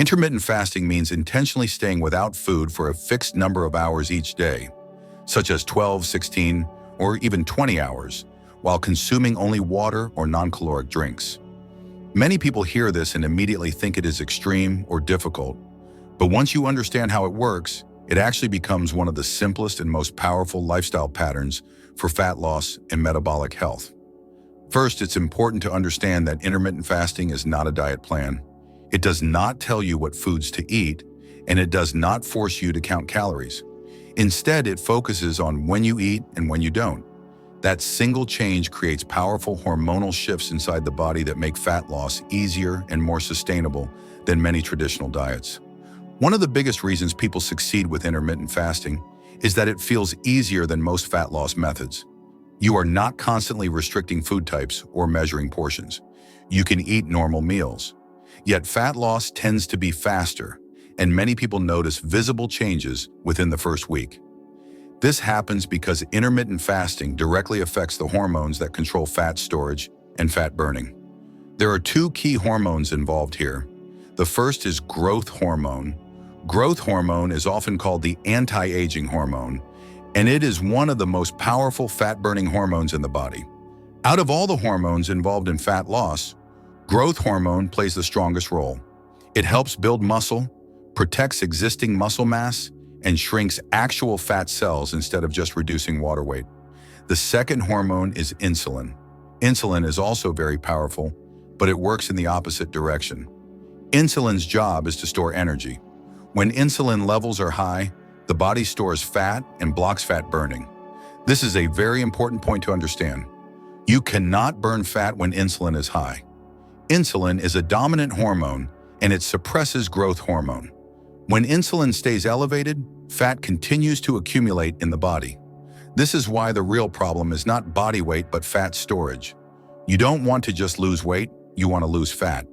Intermittent fasting means intentionally staying without food for a fixed number of hours each day, such as 12, 16, or even 20 hours, while consuming only water or non-caloric drinks. Many people hear this and immediately think it is extreme or difficult, but once you understand how it works, it actually becomes one of the simplest and most powerful lifestyle patterns for fat loss and metabolic health. First, it's important to understand that intermittent fasting is not a diet plan. It does not tell you what foods to eat, and it does not force you to count calories. Instead, it focuses on when you eat and when you don't. That single change creates powerful hormonal shifts inside the body that make fat loss easier and more sustainable than many traditional diets. One of the biggest reasons people succeed with intermittent fasting is that it feels easier than most fat loss methods. You are not constantly restricting food types or measuring portions. You can eat normal meals. Yet fat loss tends to be faster, and many people notice visible changes within the first week. This happens because intermittent fasting directly affects the hormones that control fat storage and fat burning. There are two key hormones involved here. The first is growth hormone. Growth hormone is often called the anti-aging hormone, and it is one of the most powerful fat-burning hormones in the body. Out of all the hormones involved in fat loss, growth hormone plays the strongest role. It helps build muscle, protects existing muscle mass, and shrinks actual fat cells instead of just reducing water weight. The second hormone is insulin. Insulin is also very powerful, but it works in the opposite direction. Insulin's job is to store energy. When insulin levels are high, the body stores fat and blocks fat burning. This is a very important point to understand. You cannot burn fat when insulin is high. Insulin is a dominant hormone, and it suppresses growth hormone. When insulin stays elevated, fat continues to accumulate in the body. This is why the real problem is not body weight but fat storage. You don't want to just lose weight, you want to lose fat.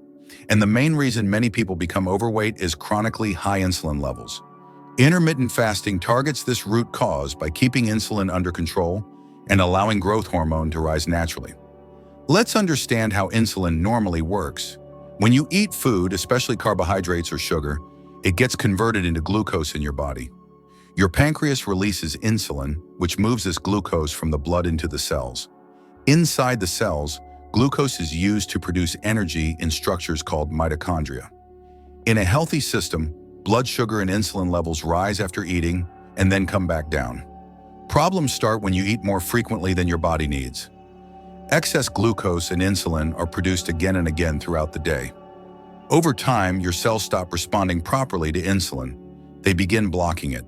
And the main reason many people become overweight is chronically high insulin levels. Intermittent fasting targets this root cause by keeping insulin under control and allowing growth hormone to rise naturally. Let's understand how insulin normally works. When you eat food, especially carbohydrates or sugar, it gets converted into glucose in your body. Your pancreas releases insulin, which moves this glucose from the blood into the cells. Inside the cells, glucose is used to produce energy in structures called mitochondria. In a healthy system, blood sugar and insulin levels rise after eating and then come back down. Problems start when you eat more frequently than your body needs. Excess glucose and insulin are produced again and again throughout the day. Over time, your cells stop responding properly to insulin. They begin blocking it.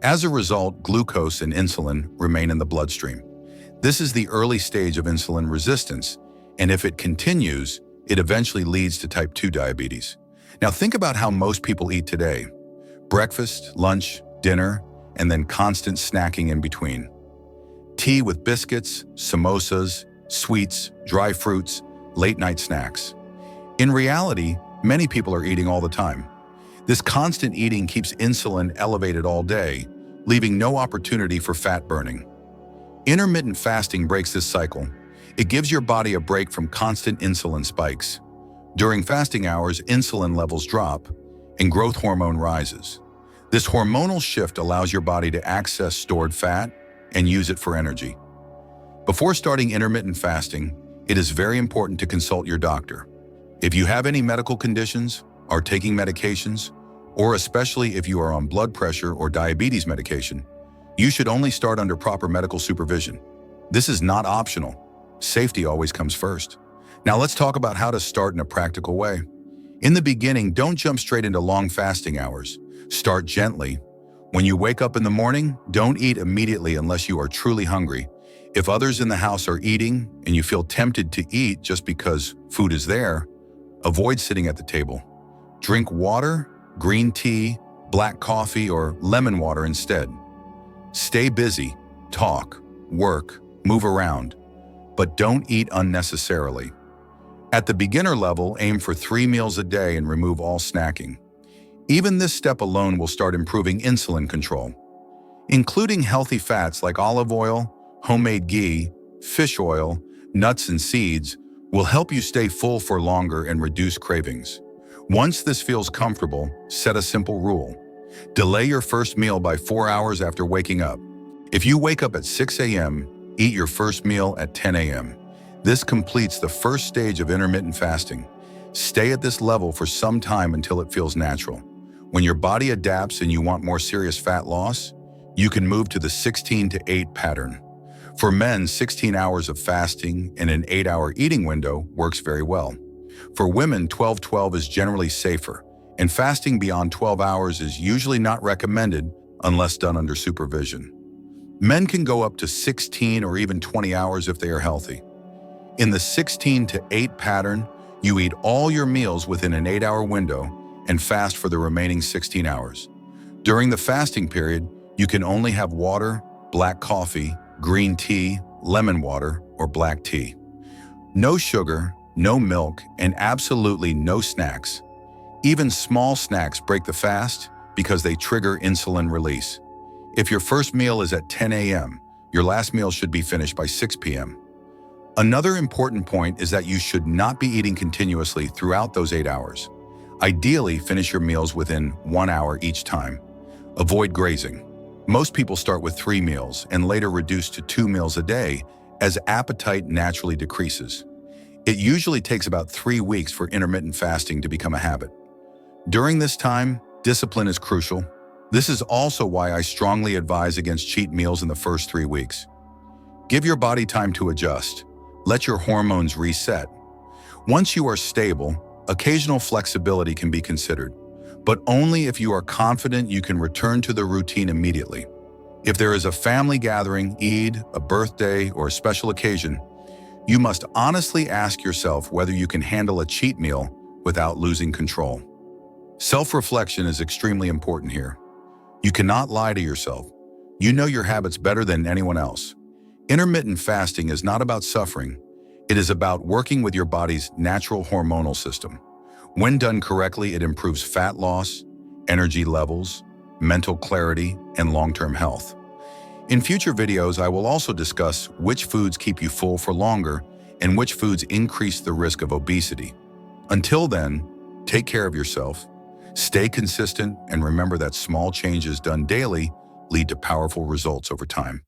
As a result, glucose and insulin remain in the bloodstream. This is the early stage of insulin resistance, and if it continues, it eventually leads to type 2 diabetes. Now think about how most people eat today. Breakfast, lunch, dinner, and then constant snacking in between. Tea with biscuits, samosas, sweets, dry fruits, late-night snacks. In reality, many people are eating all the time. This constant eating keeps insulin elevated all day, leaving no opportunity for fat burning. Intermittent fasting breaks this cycle. It gives your body a break from constant insulin spikes. During fasting hours, insulin levels drop and growth hormone rises. This hormonal shift allows your body to access stored fat and use it for energy. Before starting intermittent fasting, it is very important to consult your doctor. If you have any medical conditions, are taking medications, or especially if you are on blood pressure or diabetes medication, you should only start under proper medical supervision. This is not optional. Safety always comes first. Now let's talk about how to start in a practical way. In the beginning, don't jump straight into long fasting hours. Start gently. When you wake up in the morning, don't eat immediately unless you are truly hungry. If others in the house are eating and you feel tempted to eat just because food is there, avoid sitting at the table. Drink water, green tea, black coffee, or lemon water instead. Stay busy, talk, work, move around, but don't eat unnecessarily. At the beginner level, aim for 3 meals a day and remove all snacking. Even this step alone will start improving insulin control. Including healthy fats like olive oil, homemade ghee, fish oil, nuts and seeds will help you stay full for longer and reduce cravings. Once this feels comfortable, set a simple rule. Delay your first meal by 4 hours after waking up. If you wake up at 6 a.m., eat your first meal at 10 a.m. This completes the first stage of intermittent fasting. Stay at this level for some time until it feels natural. When your body adapts and you want more serious fat loss, you can move to the 16 to 8 pattern. For men, 16 hours of fasting and an 8-hour eating window works very well. For women, 12-12 is generally safer, and fasting beyond 12 hours is usually not recommended unless done under supervision. Men can go up to 16 or even 20 hours if they are healthy. In the 16 to 8 pattern, you eat all your meals within an 8-hour window and fast for the remaining 16 hours. During the fasting period, you can only have water, black coffee, green tea, lemon water, or black tea. No sugar, no milk, and absolutely no snacks. Even small snacks break the fast because they trigger insulin release. If your first meal is at 10 a.m., your last meal should be finished by 6 p.m. Another important point is that you should not be eating continuously throughout those 8 hours. Ideally, finish your meals within 1 hour each time. Avoid grazing. Most people start with 3 meals and later reduce to 2 meals a day as appetite naturally decreases. It usually takes about 3 weeks for intermittent fasting to become a habit. During this time, discipline is crucial. This is also why I strongly advise against cheat meals in the first 3 weeks. Give your body time to adjust. Let your hormones reset. Once you are stable, occasional flexibility can be considered, but only if you are confident you can return to the routine immediately. If there is a family gathering, Eid, a birthday, or a special occasion, you must honestly ask yourself whether you can handle a cheat meal without losing control. Self-reflection is extremely important here. You cannot lie to yourself. You know your habits better than anyone else. Intermittent fasting is not about suffering. It is about working with your body's natural hormonal system. When done correctly, it improves fat loss, energy levels, mental clarity, and long-term health. In future videos, I will also discuss which foods keep you full for longer and which foods increase the risk of obesity. Until then, take care of yourself, stay consistent, and remember that small changes done daily lead to powerful results over time.